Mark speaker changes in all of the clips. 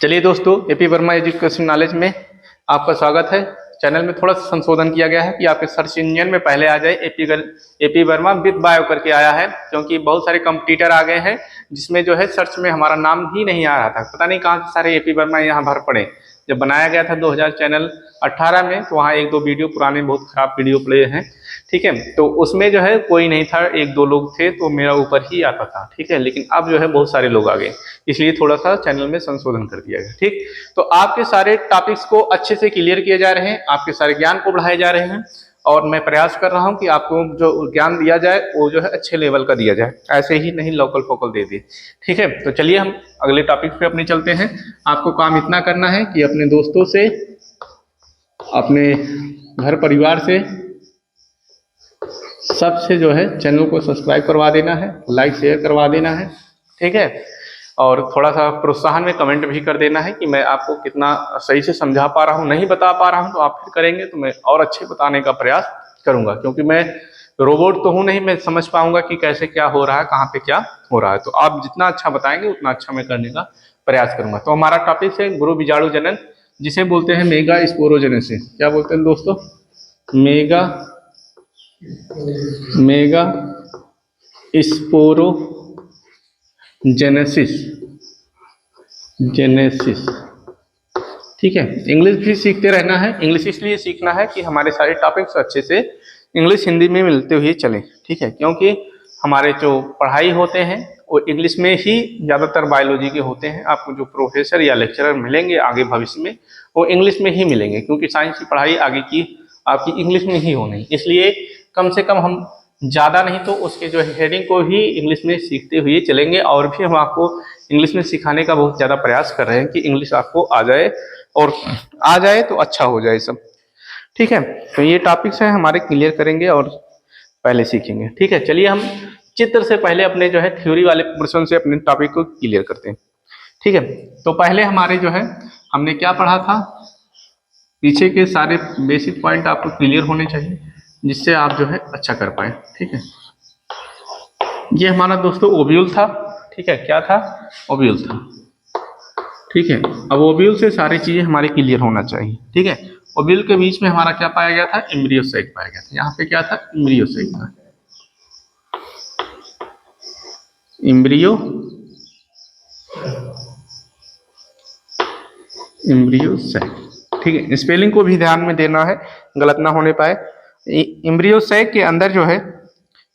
Speaker 1: चलिए दोस्तों, AP Verma education knowledge में आपका स्वागत है। चैनल में थोड़ा सा संशोधन किया गया है कि आपके सर्च इंजन में पहले आ जाए एपी वर्मा विद बायो करके आया है, क्योंकि बहुत सारे कंपटीटर आ गए हैं जिसमें जो है सर्च में हमारा नाम ही नहीं आ रहा था। पता नहीं कहाँ से सारे एपी वर्मा यहाँ भर पड़े। जब बनाया गया था 2000 चैनल 18 में, तो वहाँ एक दो वीडियो पुराने बहुत खराब वीडियो पड़े हैं, ठीक है। तो उसमें जो है कोई नहीं था, एक दो लोग थे, तो मेरा ऊपर ही आता था, ठीक है। लेकिन अब जो है बहुत सारे लोग आ गए, इसलिए थोड़ा सा चैनल में संशोधन कर दिया गया, ठीक। तो आपके सारे टॉपिक्स को अच्छे से क्लियर किए जा रहे हैं, आपके सारे ज्ञान को बढ़ाए जा रहे हैं, और मैं प्रयास कर रहा हूं कि आपको जो ज्ञान दिया जाए वो जो है अच्छे लेवल का दिया जाए, ऐसे ही नहीं लोकल फोकल दे दिए, ठीक है। तो चलिए हम अगले टॉपिक पे अपने चलते हैं। आपको काम इतना करना है कि अपने दोस्तों से, अपने घर परिवार से, सबसे जो है चैनल को सब्सक्राइब करवा देना है, लाइक शेयर करवा देना है, ठीक है। और थोड़ा सा प्रोत्साहन में कमेंट भी कर देना है कि मैं आपको कितना सही से समझा पा रहा हूँ, नहीं बता पा रहा हूँ तो आप फिर करेंगे तो मैं और अच्छे बताने का प्रयास करूँगा, क्योंकि मैं रोबोट तो हूँ नहीं, मैं समझ पाऊंगा कि कैसे क्या हो रहा है, कहाँ पे क्या हो रहा है। तो आप जितना अच्छा बताएंगे उतना अच्छा मैं करने का प्रयास करूँगा। तो हमारा टॉपिक है गुरु बीजाणु जनन, जिसे बोलते हैं मेगा स्पोरोजेनेसिस। क्या बोलते हैं दोस्तों? मेगा स्पोरोजेनेसिस, ठीक है। इंग्लिश भी सीखते रहना है। इंग्लिश इसलिए सीखना है कि हमारे सारे टॉपिक्स अच्छे से इंग्लिश हिंदी में मिलते हुए चलें, ठीक है। क्योंकि हमारे जो पढ़ाई होते हैं वो इंग्लिश में ही ज़्यादातर बायोलॉजी के होते हैं। आपको जो प्रोफेसर या लेक्चरर मिलेंगे आगे भविष्य में, वो इंग्लिश में ही मिलेंगे, क्योंकि साइंस की पढ़ाई आगे की आपकी इंग्लिश में ही होनी। इसलिए कम से कम हम ज़्यादा नहीं तो उसके जो हेडिंग को ही इंग्लिश में सीखते हुए चलेंगे, और भी हम आपको इंग्लिश में सिखाने का बहुत ज़्यादा प्रयास कर रहे हैं कि इंग्लिश आपको आ जाए, और आ जाए तो अच्छा हो जाए सब, ठीक है। तो ये टॉपिक्स हैं हमारे, क्लियर करेंगे और पहले सीखेंगे, ठीक है। चलिए हम चित्र से पहले अपने जो है थ्योरी वाले पोर्शन से अपने टॉपिक को क्लियर करते हैं, ठीक है। तो पहले हमारे जो है हमने क्या पढ़ा था, पीछे के सारे बेसिक पॉइंट आपको क्लियर होने चाहिए, जिससे आप जो है अच्छा कर पाए, ठीक है। ये हमारा दोस्तों ओव्यूल था, ठीक है। क्या था? ओव्यूल था, ठीक है। अब ओव्यूल से सारी चीजें हमारे क्लियर होना चाहिए, ठीक है। ओव्यूल के बीच में हमारा क्या पाया गया था? एम्ब्रियो सैक पाया गया था। यहाँ पे क्या था? एम्ब्रियो सैक था, एम्ब्रियो सैक, ठीक है। स्पेलिंग को भी ध्यान में देना है, गलत ना होने पाए। एम्ब्रियो सैक के अंदर जो है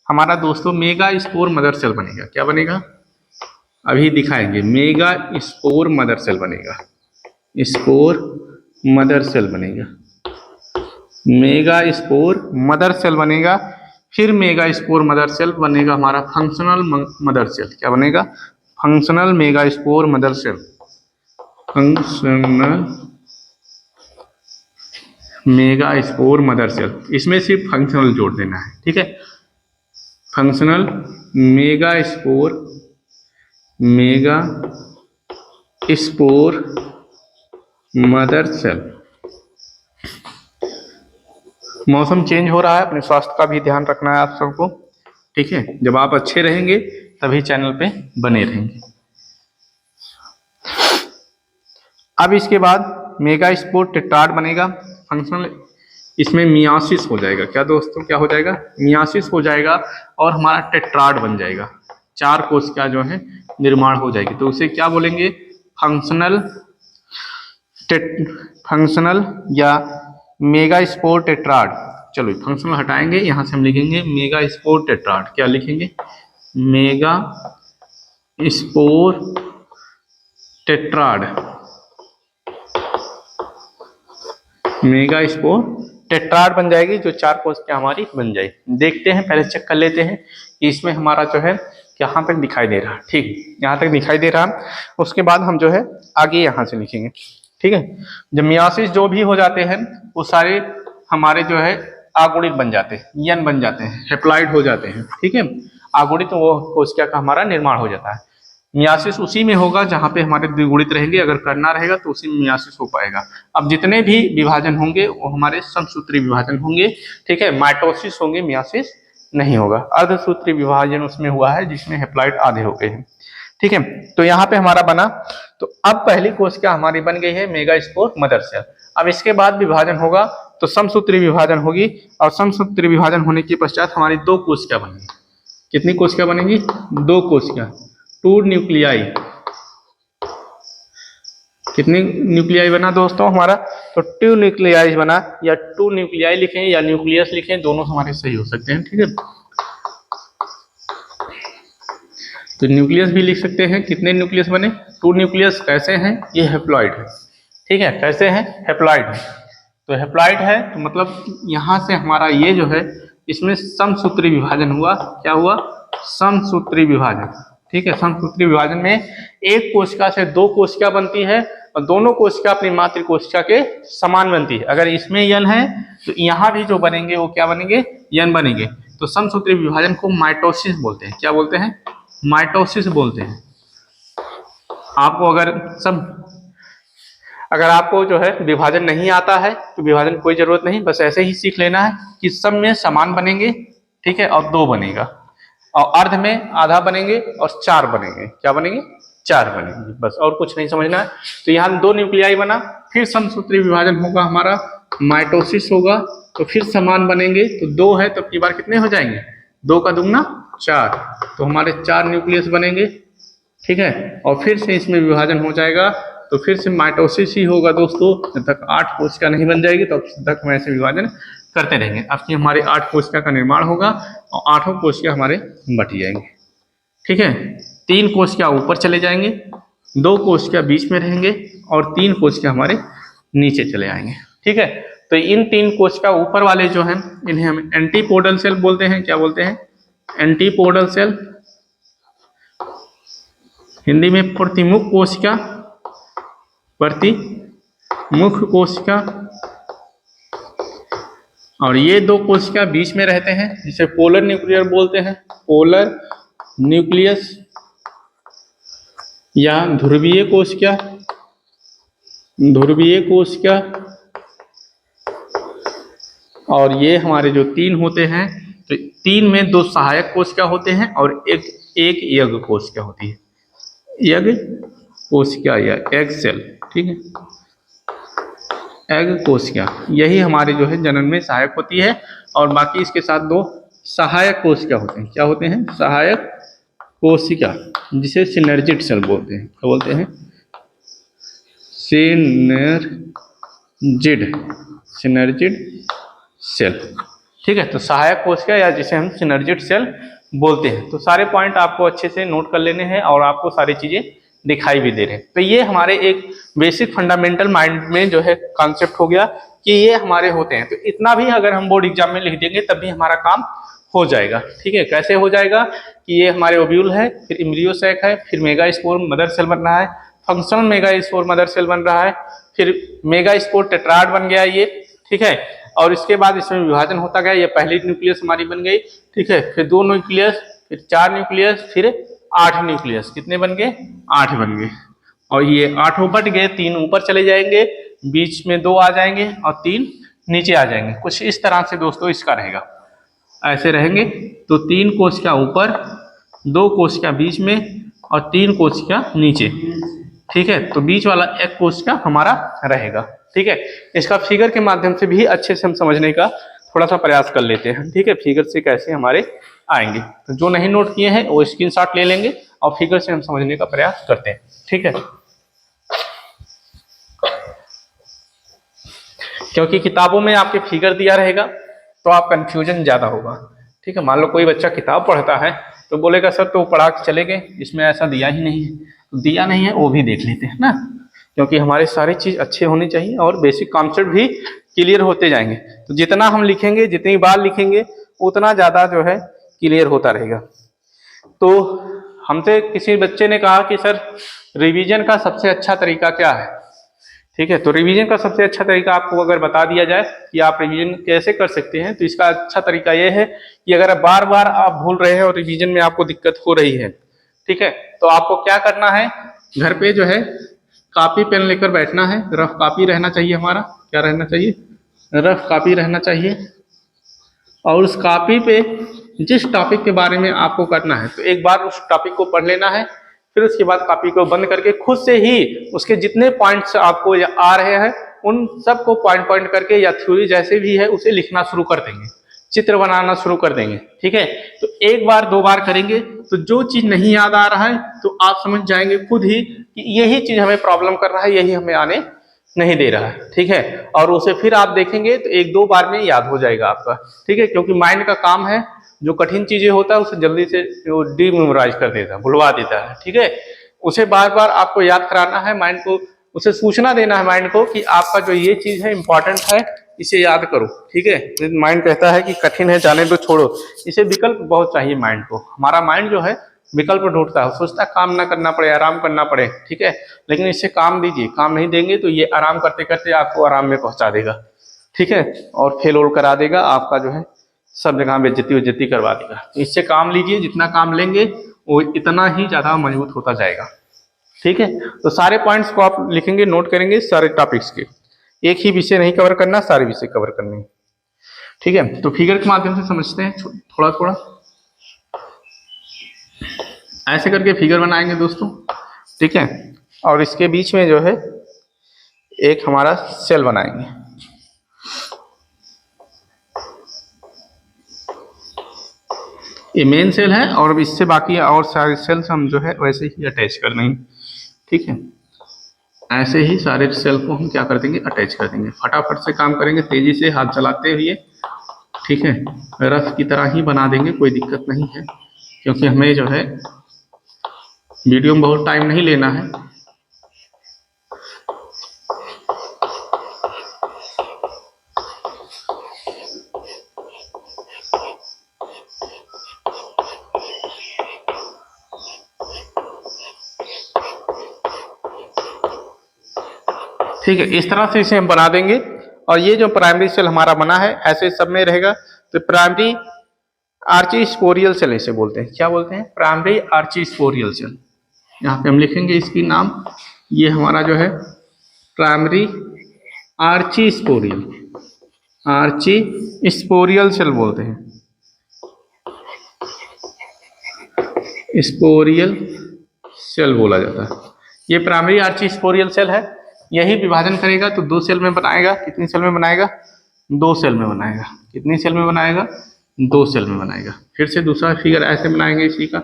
Speaker 1: हमारा दोस्तों मेगा स्पोर मदर सेल बनेगा। क्या बनेगा? अभी दिखाएंगे। मेगा स्पोर मदर सेल बनेगा, स्पोर मदर सेल बनेगा, मेगा स्पोर मदर सेल बनेगा। फिर मेगा स्पोर मदर सेल बनेगा हमारा फंक्शनल मदर सेल। क्या बनेगा? Functional mega spore mother cell, functional mega spore mother cell. इसमें सिर्फ फंक्शनल जोड़ देना है, ठीक है। Functional mega spore mother cell. मौसम चेंज हो रहा है, अपने स्वास्थ्य का भी ध्यान रखना है आप सबको, ठीक है। जब आप अच्छे रहेंगे तभी चैनल पे बने रहेंगे। अब इसके बाद मेगा स्पोर टेट्राड बनेगा फंक्शनल। इसमें मियासिस हो जाएगा। क्या दोस्तों? क्या हो जाएगा? मियासिस हो जाएगा, और हमारा टेट्राड बन जाएगा। 4 कोशिका जो है निर्माण हो जाएगी, तो उसे क्या बोलेंगे? फंक्शनल या मेगा स्पोर टेट्राड। चलो फंक्शनल हटाएंगे, यहां से हम लिखेंगे मेगा स्पोर टेट्राड। क्या लिखेंगे? Mega spore tetrad, mega spore tetrad बन जाएगी, जो 4 कोशिका हमारी बन जाएगी। देखते हैं, पहले चेक कर लेते हैं कि इसमें हमारा जो है यहाँ तक दिखाई दे रहा है, ठीक, यहाँ तक दिखाई दे रहा है। उसके बाद हम जो है आगे यहाँ से लिखेंगे, ठीक है। जब मियासिस जो भी हो जाते हैं वो सारे हमारे जो है आगुणित बन जाते हैं, यन बन जाते हैं, हेप्लॉइड हो जाते हैं, ठीक है। आगुणित तो वो कोशिका का हमारा निर्माण हो जाता है। मियासिस उसी में होगा जहाँ पे हमारे द्विगुणित रहेंगे, अगर करना रहेगा तो उसी में मियासिस हो पाएगा। अब जितने भी विभाजन होंगे वो हमारे समसूत्री विभाजन होंगे, ठीक है। माइटोसिस होंगे, मियासिस नहीं होगा। अर्धसूत्री विभाजन उसमें हुआ है जिसमें हेप्लॉइड आधे हो गए हैं, ठीक है, तो यहाँ पे हमारा बना। तो अब पहली कोशिका हमारी बन गई है मेगास्पोर मदर सेल। अब इसके बाद विभाजन होगा तो समसूत्री विभाजन होगी, और समसूत्री विभाजन होने के पश्चात हमारी दो कोशिका बनेंगी। कितनी कोशिका बनेंगी? दो कोशिका, टू न्यूक्लियाई। कितनी न्यूक्लियाई बना दोस्तों हमारा? तो टू न्यूक्लियाई बना, या टू न्यूक्लियाई लिखें या न्यूक्लियस लिखें, दोनों हमारे सही हो सकते हैं। ठीक है, तो न्यूक्लियस भी लिख सकते हैं। कितने न्यूक्लियस बने? Two nucleus. कैसे हैं? ये हैप्लॉइड है। ठीक है, कैसे हैं? हैप्लॉइड है। तो हैप्लॉइड है तो मतलब यहाँ से हमारा ये जो है इसमें समसूत्री विभाजन हुआ। क्या हुआ? समसूत्री विभाजन। ठीक है, समसूत्री विभाजन में एक कोशिका से दो कोशिका बनती है, और दोनों कोशिका अपनी मातृ कोशिका के समान बनती है। अगर इसमें यन है तो यहाँ भी जो बनेंगे वो क्या बनेंगे? यन बनेंगे। तो समसूत्री विभाजन को माइटोसिस बोलते हैं। क्या बोलते हैं? माइटोसिस बोलते हैं। आपको अगर आपको जो है विभाजन नहीं आता है तो विभाजन कोई जरूरत नहीं, बस ऐसे ही सीख लेना है कि सब में समान बनेंगे। ठीक है, और दो बनेगा, और अर्ध में आधा बनेंगे, और चार बनेंगे। क्या बनेंगे? चार बनेंगे, बस और कुछ नहीं समझना है। तो यहाँ दो न्यूक्लियाई बना, फिर समसूत्री विभाजन होगा हमारा, माइटोसिस होगा, तो फिर समान बनेंगे। तो दो है तो की बार कितने हो जाएंगे? दो का दुगना चार, तो हमारे चार न्यूक्लियस बनेंगे। ठीक है, और फिर से इसमें विभाजन हो जाएगा, तो फिर से माइटोसिस ही होगा दोस्तों। जब तक 8 कोशिका नहीं बन जाएगी तब तक हम ऐसे विभाजन करते रहेंगे। अब कि हमारे 8 कोशिका का निर्माण होगा और 8 कोशिका हमारे बट जाएंगे। ठीक है, 3 कोशिका ऊपर चले जाएंगे, 2 कोशिका बीच में रहेंगे, और 3 कोशिका हमारे नीचे चले आएंगे। ठीक है, तो इन 3 कोशिका ऊपर वाले जो हैं इन्हें हम एंटीपोडल सेल बोलते हैं। क्या बोलते हैं? Antipodal cell. हिंदी में प्रतिमुख कोशिका, प्रतिमुख कोशिका। और ये 2 कोशिका बीच में रहते हैं, जिसे पोलर न्यूक्लियर बोलते हैं। पोलर न्यूक्लियस या ध्रुवीय कोशिका, ध्रुवीय कोशिका। और ये हमारे जो 3 होते हैं, तो 3 में 2 सहायक कोशिका होते हैं और एक यज्ञ कोशिका होती है। यज्ञ कोशिका या एग सेल। ठीक है, एग कोशिका यही हमारे जो है जनन में सहायक होती है, और बाकी इसके साथ 2 सहायक कोशिका होते हैं। क्या होते हैं? सहायक कोशिका, जिसे सिनर्जिड सेल बोलते हैं। क्या बोलते हैं? Synergid cell. ठीक है, तो सहायक कोशिका या जिसे हम सिनर्जिड सेल बोलते हैं। तो सारे पॉइंट आपको अच्छे से नोट कर लेने हैं, और आपको सारी चीजें दिखाई भी दे रहे हैं। तो ये हमारे एक बेसिक फंडामेंटल माइंड में जो है कॉन्सेप्ट हो गया कि ये हमारे होते हैं। तो इतना भी अगर हम बोर्ड एग्जाम में लिख देंगे तब भी हमारा काम हो जाएगा। ठीक है, कैसे हो जाएगा? कि ये हमारे ओव्यूल है, फिर एम्ब्रियो सैक है, फिर मेगास्पोर मदर सेल बन रहा है, फंक्शनल मेगास्पोर मदर सेल बन रहा है, फिर मेगास्पोर टेट्राड बन गया ये। ठीक है, और इसके बाद इसमें विभाजन होता गया। ये पहली न्यूक्लियस हमारी बन गई। ठीक है, फिर 2 न्यूक्लियस, फिर 4 न्यूक्लियस, फिर 8 न्यूक्लियस। कितने बन गए? 8 बन गए। और ये 8 बट गए, 3 ऊपर चले जाएंगे, बीच में 2 आ जाएंगे, और 3 नीचे आ जाएंगे। कुछ इस तरह से दोस्तों इसका रहेगा, ऐसे रहेंगे। तो 3 कोशिका ऊपर, 2 कोशिका बीच में, और 3 कोशिका नीचे। ठीक है, तो बीच वाला एक कोशिका हमारा रहेगा। ठीक है, इसका फिगर के माध्यम से भी अच्छे से हम समझने का थोड़ा सा प्रयास कर लेते हैं। ठीक है, फिगर से कैसे हमारे आएंगे, तो जो नहीं नोट किए हैं वो स्क्रीनशॉट ले लेंगे, और फिगर से हम समझने का प्रयास करते हैं। ठीक है, क्योंकि किताबों में आपके फिगर दिया रहेगा तो आप कंफ्यूजन ज्यादा होगा। ठीक है, मान लो कोई बच्चा किताब पढ़ता है तो बोलेगा सर तो पढ़ा के चले गए, इसमें ऐसा दिया ही नहीं है। तो दिया नहीं है वो भी देख लेते हैं ना, क्योंकि हमारे सारी चीज अच्छे होनी चाहिए और बेसिक कॉन्सेप्ट भी क्लियर होते जाएंगे। तो जितना हम लिखेंगे, जितनी बार लिखेंगे, उतना ज्यादा जो है क्लियर होता रहेगा। तो हमसे किसी बच्चे ने कहा कि सर रिवीजन का सबसे अच्छा तरीका क्या है? ठीक है, तो रिवीजन का सबसे अच्छा तरीका आपको अगर बता दिया जाए कि आप रिवीजन कैसे कर सकते हैं, तो इसका अच्छा तरीका यह है कि अगर बार बार आप भूल रहे हैं और रिवीजन में आपको दिक्कत हो रही है, ठीक है, तो आपको क्या करना है, घर पे जो है कॉपी पेन लेकर बैठना है। रफ कॉपी रहना चाहिए हमारा, क्या रहना चाहिए? रफ कॉपी रहना चाहिए। और उस कॉपी पे जिस टॉपिक के बारे में आपको करना है, तो एक बार उस टॉपिक को पढ़ लेना है, फिर उसके बाद कॉपी को बंद करके खुद से ही उसके जितने पॉइंट्स आपको आ रहे हैं उन सबको पॉइंट पॉइंट करके या थ्योरी जैसे भी है उसे लिखना शुरू कर देंगे, चित्र बनाना शुरू कर देंगे। ठीक है, तो एक बार दो बार करेंगे तो जो चीज नहीं याद आ रहा है तो आप समझ जाएंगे खुद ही कि यही चीज हमें प्रॉब्लम कर रहा है, यही हमें आने नहीं दे रहा है। ठीक है, और उसे फिर आप देखेंगे तो एक दो बार में याद हो जाएगा आपका। ठीक है, क्योंकि माइंड का काम है जो कठिन चीजें होता है उसे जल्दी से डीमेमोराइज कर देता है, भुलवा देता है। ठीक है, उसे बार बार आपको याद कराना है माइंड को, उसे सूचना देना है माइंड को कि आपका जो ये चीज है इंपॉर्टेंट है, इसे याद करो। ठीक है, माइंड कहता है कि कठिन है जाने दो छोड़ो, इसे विकल्प बहुत चाहिए माइंड को। हमारा माइंड जो है विकल्प ढूंढता है, सोचता है काम ना करना पड़े, आराम करना पड़े। ठीक है, लेकिन इससे काम दीजिए, काम नहीं देंगे तो ये आराम करते करते आपको आराम में पहुंचा देगा। ठीक है, और फेल ओल करा देगा, आपका जो है सब जगह बेइज्जती करवा देगा। तो इससे काम लीजिए, जितना काम लेंगे वो इतना ही ज्यादा मजबूत होता जाएगा। ठीक है, तो सारे पॉइंट्स को आप लिखेंगे, नोट करेंगे सारे टॉपिक्स के, एक ही विषय नहीं कवर करना, सारे विषय कवर करने। ठीक है, तो फिगर के माध्यम से समझते हैं थोड़ा थोड़ा। ऐसे करके फिगर बनाएंगे दोस्तों। ठीक है, और इसके बीच में जो है एक हमारा सेल बनाएंगे। ये मेन सेल है और इससे बाकी और सारे सेल्स हम जो है वैसे ही अटैच कर देंगे। ठीक है, ऐसे ही सारे सेल को हम क्या कर देंगे, अटैच कर देंगे। फटाफट से काम करेंगे, तेजी से हाथ चलाते हुए। ठीक है, रफ की तरह ही बना देंगे, कोई दिक्कत नहीं है, क्योंकि हमें जो है वीडियो में बहुत टाइम नहीं लेना है। ठीक है, इस तरह से इसे हम बना देंगे। और ये जो प्राइमरी सेल हमारा बना है ऐसे सब में रहेगा, तो प्राइमरी आर्चीस्पोरियल सेल इसे बोलते हैं। क्या बोलते हैं? Primary archesporial cell. यहाँ पे हम लिखेंगे इसकी नाम, ये हमारा जो है प्राइमरी आर्चीस्पोरियल, आर्चीस्पोरियल सेल बोलते हैं, स्पोरियल सेल बोला जाता है। ये प्राइमरी आर्चीस्पोरियल सेल है, यही विभाजन करेगा तो दो सेल में बनाएगा। कितनी सेल में बनाएगा? दो सेल में बनाएगा। कितनी सेल में बनाएगा? दो सेल में बनाएगा। फिर से दूसरा फिगर ऐसे बनाएंगे इसी का।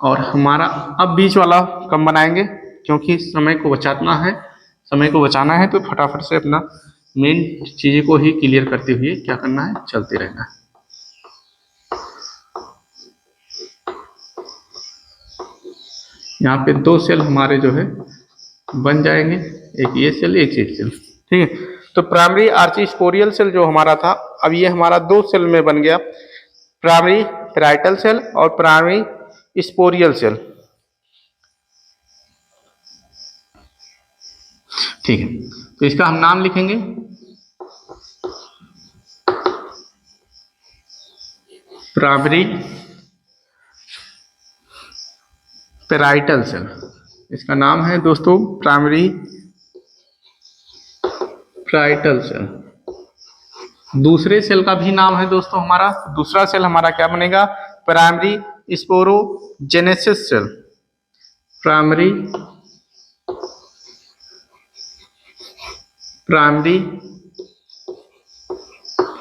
Speaker 1: और हमारा अब बीच वाला कम बनाएंगे, क्योंकि समय को बचाना है, समय को बचाना है, तो फटाफट से अपना मेन चीज़ों को ही क्लियर करते हुए क्या करना है, चलते रहना है। यहाँ पे दो सेल हमारे जो है बन जाएंगे, एक ये सेल, एक ये सेल। ठीक है, तो प्राइमरी आर्चीस्पोरियल सेल जो हमारा था, अब ये हमारा दो सेल में बन गया, प्राइमरी पैराइटल सेल और प्राइमरी स्पोरियल सेल। ठीक है, तो इसका हम नाम लिखेंगे प्राइमरी पैराइटल सेल। इसका नाम है दोस्तों प्राइमरी पैराइटल सेल। दूसरे सेल का भी नाम है दोस्तों हमारा, दूसरा सेल हमारा क्या बनेगा? Primary sporogenesis cell. Primary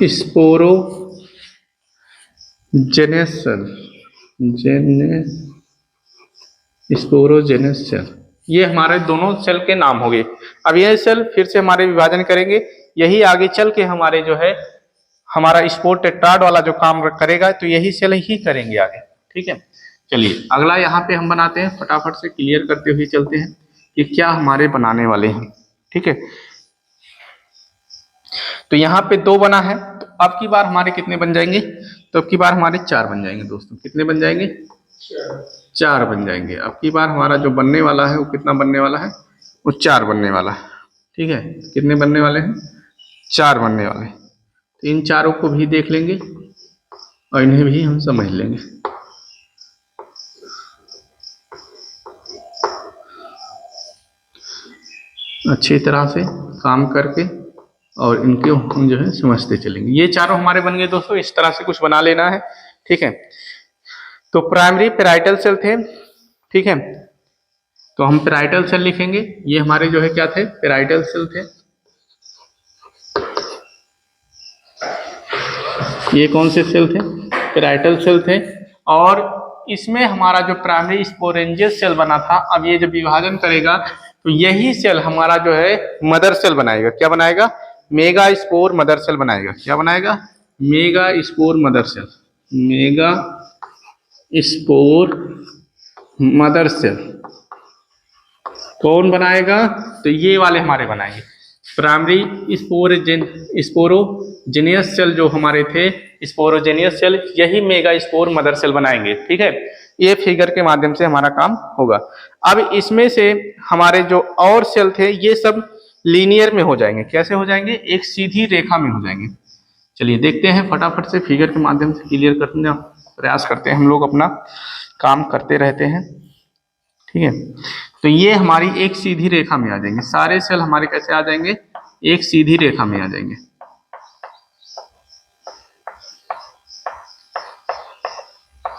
Speaker 1: sporogenous cell, sporogenous cell. ये हमारे दोनों सेल के नाम हो गए। अब ये सेल फिर से हमारे विभाजन करेंगे, यही आगे चल के हमारे जो है हमारा स्पोर टेट्राड वाला जो काम करेगा, तो यही सेल ही करेंगे आगे। ठीक है, चलिए अगला यहाँ पे हम बनाते हैं, फटाफट से क्लियर करते हुए चलते हैं कि क्या हमारे बनाने वाले हैं। ठीक है, तो यहाँ पे दो बना है, तो अब की बार हमारे कितने बन जाएंगे? तो अब की बार हमारे चार बन जाएंगे दोस्तों। कितने बन जाएंगे? चार बन जाएंगे। अब की बार हमारा जो बनने वाला है वो कितना बनने वाला है? वो चार बनने वाला है। ठीक है, कितने बनने वाले हैं? चार बनने वाले हैं। तो इन चारों को भी देख लेंगे और इन्हें भी हम समझ लेंगे। अच्छी तरह से काम करके और इनको हम जो है समझते चलेंगे। ये चारों हमारे बन गए दोस्तों, इस तरह से कुछ बना लेना है। ठीक है, तो प्राइमरी पैराइटल सेल थे। ठीक है, तो हम पेराइटल सेल लिखेंगे। ये हमारे जो है क्या थे, पेराइटल सेल थे। ये कौन से सेल थे, पेराइटल सेल थे। और इसमें हमारा जो प्राइमरी स्पोरेंजियस सेल बना था, अब ये जब विभाजन करेगा तो यही सेल हमारा जो है मदर सेल बनाएगा। क्या बनाएगा, मेगा स्पोर मदर सेल बनाएगा। क्या बनाएगा, mega spore mother cell, mega spore mother cell कौन बनाएगा, तो ये वाले हमारे बनाएंगे। प्राइमरी स्पोरोजेनियस सेल जो हमारे थे, स्पोरोजेनियस सेल, यही मेगा स्पोर मदर सेल बनाएंगे। ठीक है, ये फिगर के माध्यम से हमारा काम होगा। अब इसमें से हमारे जो और सेल थे ये सब लीनियर में हो जाएंगे। कैसे हो जाएंगे, एक सीधी रेखा में हो जाएंगे। चलिए देखते हैं फटाफट से फिगर के माध्यम से क्लियर करने का प्रयास करते हैं। हम लोग अपना काम करते रहते हैं। ठीक है, तो ये हमारी एक सीधी रेखा में आ जाएंगे। सारे सेल हमारे कैसे आ जाएंगे, एक सीधी रेखा में आ जाएंगे।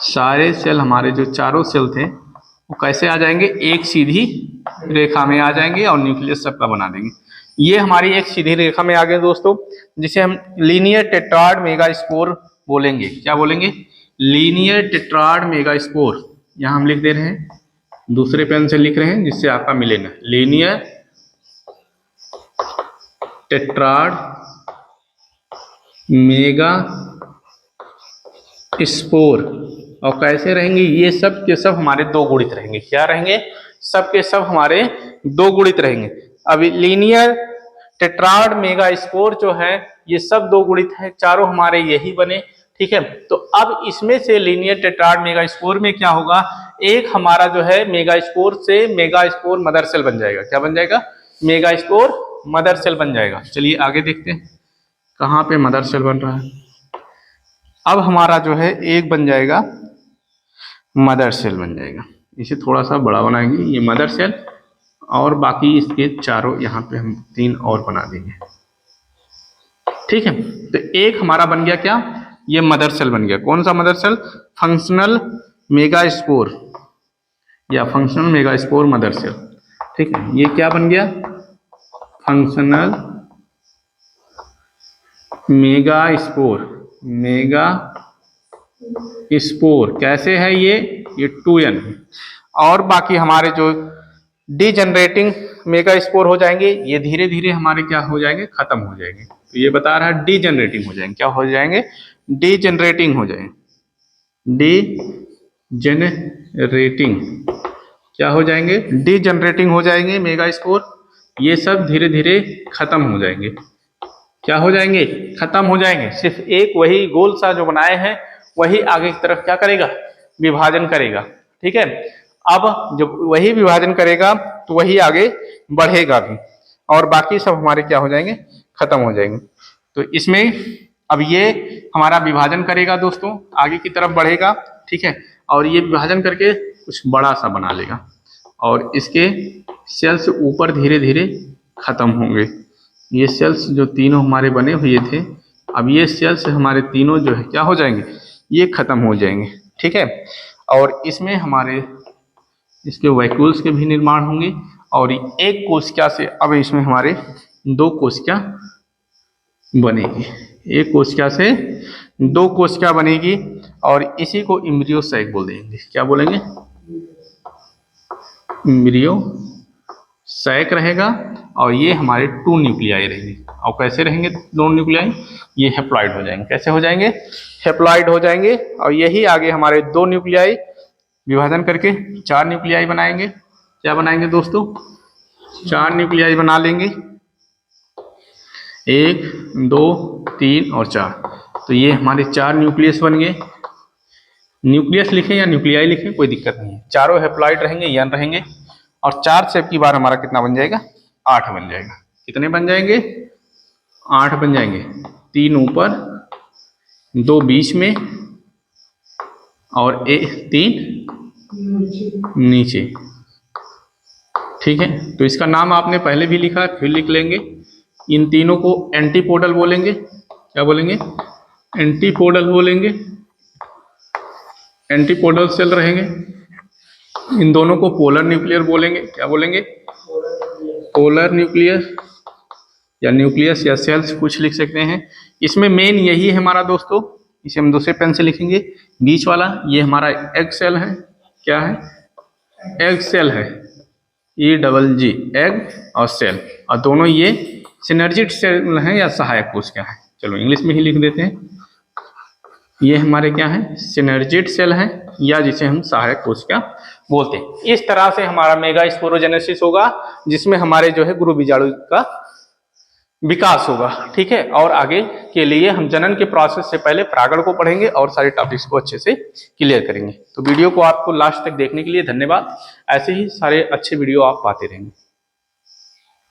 Speaker 1: सारे सेल हमारे जो चारों सेल थे वो कैसे आ जाएंगे, एक सीधी रेखा में आ जाएंगे और न्यूक्लियस सबका बना देंगे। ये हमारी एक सीधी रेखा में आ गए दोस्तों, जिसे हम लीनियर टेट्राड मेगा स्पोर बोलेंगे। क्या बोलेंगे, लीनियर टेट्राड मेगा स्पोर। यहां हम लिख दे रहे हैं, दूसरे पेन से लिख रहे हैं जिससे आपका मिले ना, लीनियर टेट्राड मेगा स्पोर। और कैसे रहेंगे, ये सब के सब हमारे दो गुणित रहेंगे। क्या रहेंगे, सब के सब हमारे दो गुणित रहेंगे। अभी लीनियर टेट्राड मेगा स्पोर जो है ये सब दो गुणित है, चारों हमारे यही बने। ठीक है, तो अब इसमें से लीनियर टेट्राड मेगा स्पोर में क्या होगा, एक हमारा जो है मेगा स्पोर से मेगा स्पोर मदर सेल बन जाएगा। क्या बन जाएगा, मेगा स्पोर मदर सेल बन जाएगा। चलिए आगे देखते हैं कहाँ पे मदर सेल बन रहा है। अब हमारा जो है एक बन जाएगा मदर सेल बन जाएगा। इसे थोड़ा सा बड़ा बनाएंगे, ये मदर सेल, और बाकी इसके चारों यहाँ पे हम तीन और बना देंगे। ठीक है, तो एक हमारा बन गया क्या, ये मदर सेल बन गया। कौन सा mother cell, functional megaspore या functional mega spore mother cell. ठीक है, ये क्या बन गया, functional megaspore, megaspore. कैसे है ये 2n। और बाकी हमारे जो डीजनरेटिंग मेगा स्पोर हो जाएंगे, ये धीरे धीरे हमारे क्या हो जाएंगे, खत्म हो जाएंगे। तो ये बता रहा है डीजनरेटिंग हो जाएंगे। क्या हो जाएंगे, डीजनरेटिंग हो जाएंगे। डीजनरेटिंग क्या हो जाएंगे, डीजनरेटिंग हो जाएंगे मेगा स्पोर। ये सब धीरे धीरे खत्म हो जाएंगे। क्या हो जाएंगे, खत्म हो जाएंगे। सिर्फ एक वही गोल सा जो बनाए हैं वही आगे की तरफ क्या करेगा, विभाजन करेगा। ठीक है, अब जब वही विभाजन करेगा तो वही आगे बढ़ेगा भी, और बाकी सब हमारे क्या हो जाएंगे, खत्म हो जाएंगे। तो इसमें अब ये हमारा विभाजन करेगा दोस्तों, आगे की तरफ बढ़ेगा। ठीक है, और ये विभाजन करके कुछ बड़ा सा बना लेगा, और इसके सेल्स ऊपर धीरे धीरे खत्म होंगे। ये सेल्स जो तीनों हमारे बने हुए थे, अब ये सेल्स हमारे तीनों जो है क्या हो जाएंगे, ये खत्म हो जाएंगे। ठीक है, और इसमें हमारे इसके वैक्यूल्स के भी निर्माण होंगे, और एक कोशिका से अब इसमें हमारे दो कोशिका बनेगी। एक कोशिका से दो कोशिका बनेगी, और इसी को इम्ब्रियो सैक बोल देंगे। क्या बोलेंगे, इम्ब्रियो सैक रहेगा। और ये हमारे 2 न्यूक्लियाई रहेंगे। और कैसे रहेंगे 2 न्यूक्लियाई, ये हेप्लॉइड हो जाएंगे। कैसे हो जाएंगे, हेप्लॉइड हो जाएंगे। और यही आगे हमारे 2 न्यूक्लियाई विभाजन करके 4 न्यूक्लियाई बनाएंगे। क्या बनाएंगे दोस्तों, 4 न्यूक्लियाई बना लेंगे, 1 2 3 और 4। तो ये हमारे 4 न्यूक्लियस बन गए। न्यूक्लियस लिखें या न्यूक्लियाई लिखें कोई दिक्कत नहीं है, चारों हेप्लॉइड रहेंगे, यन रहेंगे। और 4 से की बार हमारा कितना बन जाएगा, 8 बन जाएगा। कितने बन जाएंगे, 8 बन जाएंगे। 3 ऊपर, 2 बीच में, और 3 नीचे। ठीक है, तो इसका नाम आपने पहले भी लिखा है, फिर लिख लेंगे। इन तीनों को एंटीपोडल बोलेंगे। क्या बोलेंगे, एंटीपोडल बोलेंगे। एंटीपोडल सेल रहेंगे। इन दोनों को पोलर न्यूक्लियर बोलेंगे। क्या बोलेंगे? पोलर न्यूक्लियर या न्यूक्लियस या सेल्स कुछ लिख सकते हैं। इसमें मेन यही है हमारा दोस्तों, इसे हम दूसरे पेन से लिखेंगे। बीच वाला ये हमारा एग सेल है। क्या है? एग सेल है। EGG एग और सेल, और दोनों ये सिनर्जिड सेल हैं या सहायक कोशिका है। चलो इंग्लिश में ही लिख देते हैं। ये हमारे क्या है? सिनर्जिड सेल हैं, या जिसे हम सहायक कोशिका बोलते हैं। इस तरह से हमारा मेगा स्पोरोजेनेसिस होगा, जिसमें हमारे जो है गुरु बीजाणु का विकास होगा। ठीक है, और आगे के लिए हम जनन के प्रोसेस से पहले परागण को पढ़ेंगे और सारे टॉपिक्स को अच्छे से क्लियर करेंगे। तो वीडियो को आपको लास्ट तक देखने के लिए धन्यवाद। ऐसे ही सारे अच्छे वीडियो आप पाते रहेंगे।